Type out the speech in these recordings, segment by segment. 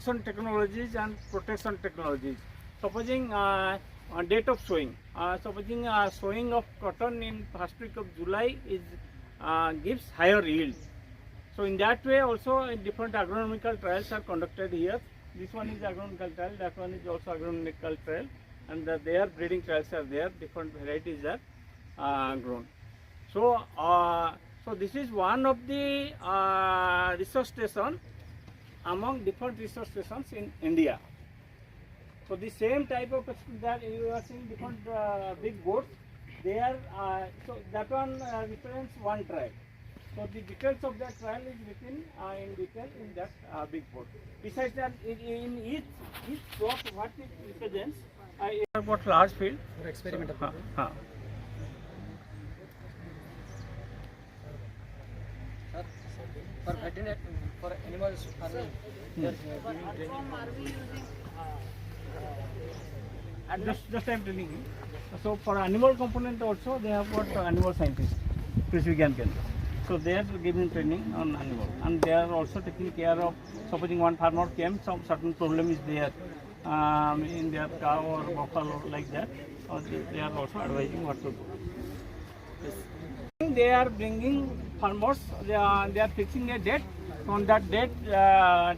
production technologies and protection technologies. Supposing date of sowing. Supposing sowing of cotton in first week of July is gives higher yield. So in that way also different agronomical trials are conducted here. This one is agronomical trial, that one is also agronomical trial, and their breeding trials are there. Different varieties are grown. So so this is one of the research station among different research stations in India. So the same type of that you are seeing different big boards. They are so that one represents one trial. So the details of that trial is written in detail in that big board. Besides that, in each plot what it represents, I have got large field for experimental. For veterinary, for animals farming, they are giving training. And just I am telling you. So for animal component also they have got animal scientists, Krishi Vigyan Kendra. So they are giving training on animal, and they are also taking care of. Supposing one farmer came, some certain problem is there in their cow or buffalo like that, or they are also advising what to do. Yes. They are bringing farmers. They are fixing a date. On that date,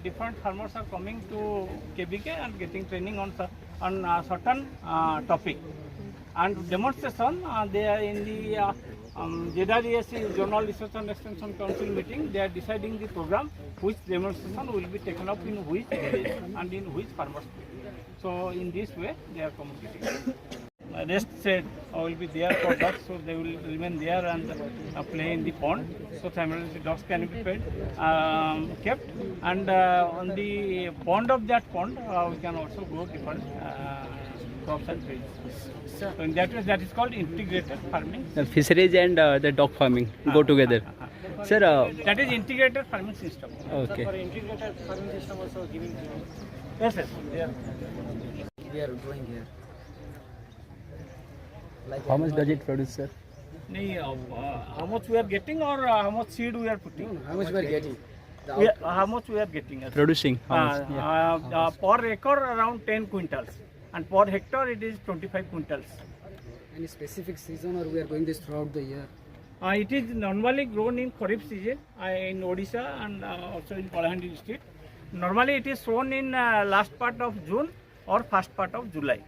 different farmers are coming to KBK and getting training on certain topic. And demonstration, they are in the JRESC Journal Research and Extension Council meeting. They are deciding the program, which demonstration will be taken up in which village and in which farmers. So in this way, they are communicating. Rest said will be there for ducks, so they will remain there and play in the pond. So simultaneously dogs can be fed, kept, and on the pond of that pond, we can also grow different crops and trees. So in that way, that is called integrated farming. The fisheries and the dog farming go together. Sir, that is integrated farming system. Okay. So for integrated farming system also giving training. Yes, yes. Yeah. We are doing here. Like how much does it produce, sir? How much we are getting, or how much seed we are putting? how much we are getting? How much we are getting? Producing how much? Per acre around 10 quintals, and per hectare it is 25 quintals. Any specific season, or we are going this throughout the year? It is normally grown in Kharif season in Odisha and also in Kalahandi district. Normally it is sown in last part of June or first part of July,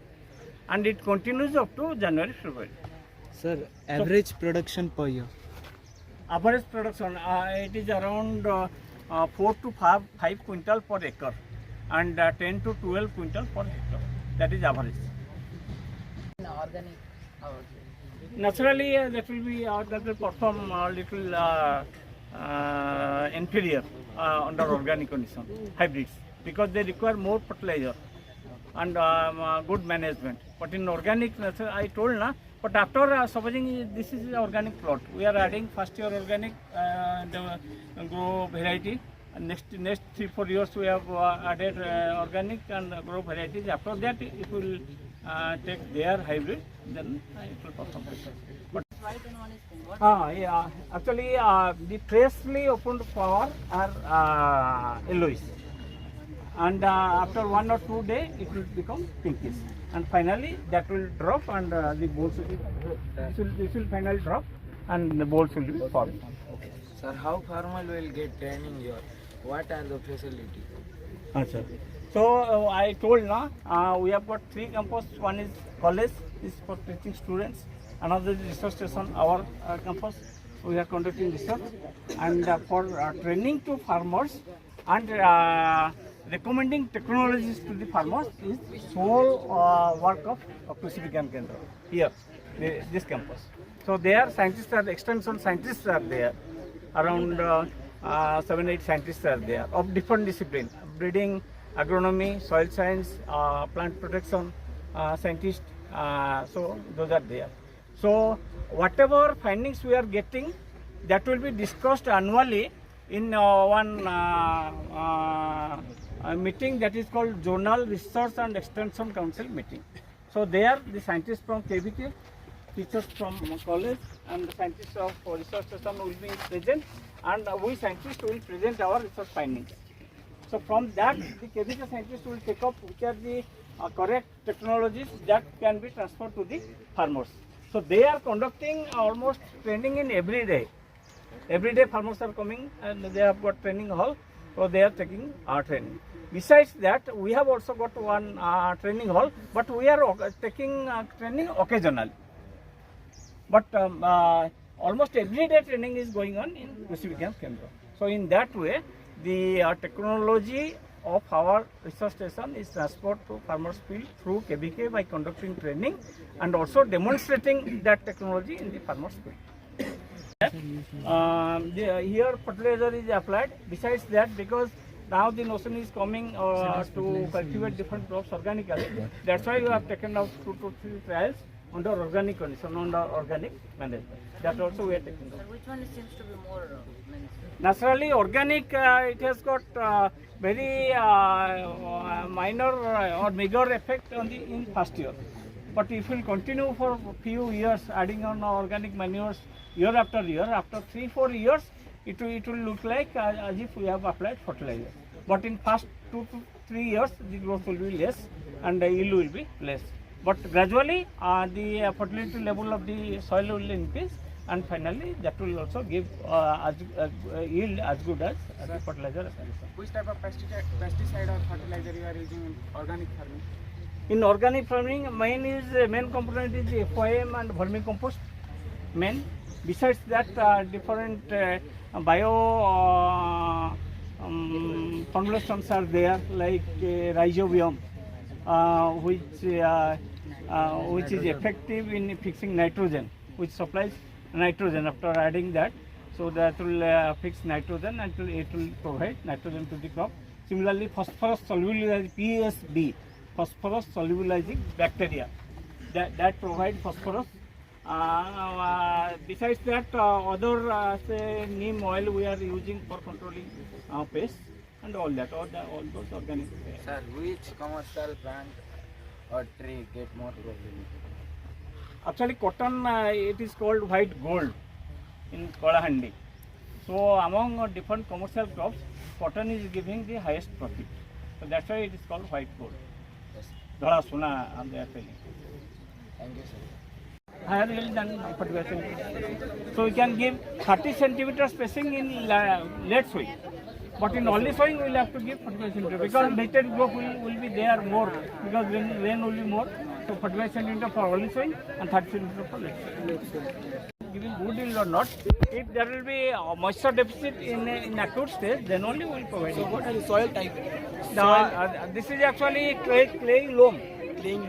and it continues up to January, February. Sir, average production per year? Average production, it is around 4 to 5 quintal per acre, and 10 to 12 quintal per hectare. That is average. Organic. Naturally, that will be that will perform a little inferior under organic condition, hybrids, because they require more fertilizer and good management. But in organic, I told na. But after supposing this is organic plot, we are adding first year organic grow variety. And next 3-4 years we have added organic and grow varieties. After that, it will take their hybrid, then it will perform better. But yeah, actually the freshly opened flower are yellowish, and after 1 or 2 days it will become pinkish, and finally that will drop, and the bolts will this will finally drop, and the bolts will be formed. Sir, how farmer will get training here? What are the facilities? Sir. So I told na, we have got 3 campus. One is college, is for teaching students. Another is research station, our campus. We are conducting research, and for training to farmers and recommending technologies to the farmers is sole work of Krishi Vigyan Kendra here, this campus. So there scientists are, extension scientists are there, around 7-8 scientists are there of different disciplines: breeding, agronomy, soil science, plant protection scientists. So those are there. So whatever findings we are getting, that will be discussed annually in one meeting that is called Journal Research and Extension Council meeting. So there the scientists from KBK, teachers from college, and the scientists of research station will be present, and we scientists will present our research findings. So from that, the chemical scientists will take up which are the correct technologies that can be transferred to the farmers. So they are conducting almost training in every day. Every day farmers are coming and they have got training hall, so they are taking our training. Besides that, we have also got one training hall, but we are taking training occasionally. But almost every day training is going on in Krishi Vigyan Kendra. So in that way, the technology of our research station is transferred to farmers field through KBK by conducting training and also demonstrating that technology in the farmers field. Here fertilizer is applied. Besides that, because now the notion is coming to cultivate different crops organically, that's why we have taken out 2 to 3 trials under organic condition, under organic management. That also we are taking out. Which one seems to be more Naturally, organic, it has got very minor or meager effect on the in first year. But if we continue for a few years, adding on organic manures year after year, after 3-4 years, it will look like as if we have applied fertilizer. But in first 2 to 3 years, the growth will be less and the yield will be less. But gradually, the fertility level of the soil will increase, and finally that will also give yield as good as the fertilizer. Which type of pesticide or fertilizer you are using in organic farming? In organic farming, main component is FOM and vermicompost. Main. Besides that, different bio formulations are there, like rhizobium, which is effective in fixing nitrogen, which supplies nitrogen after adding that. So that will fix nitrogen and it will provide nitrogen to the crop. Similarly, phosphorus solubilizing PSB, phosphorus solubilizing bacteria, that provide phosphorus. Besides that, other say neem oil we are using for controlling pests and all that, all those organic. Sir, which commercial plant or tree get more profit? Actually, cotton it is called white gold in Kolahandi. So among different commercial crops, cotton is giving the highest profit. So that's why it is called white gold. Yes. Dhala Sona, they are telling. Thank you, sir. Higher yield than fertilizer. So we can give 30 centimeter spacing in late sowing. But in early sowing, we will have to give 45 centimeter because latent growth will be there more because rain will be more. So 45 centimeter for early sowing and 30 centimeter for late sowing. Giving good yield or not, if there will be a moisture deficit in acute stage, then only we will provide. So What are the soil type? this is actually clay loam. Playing.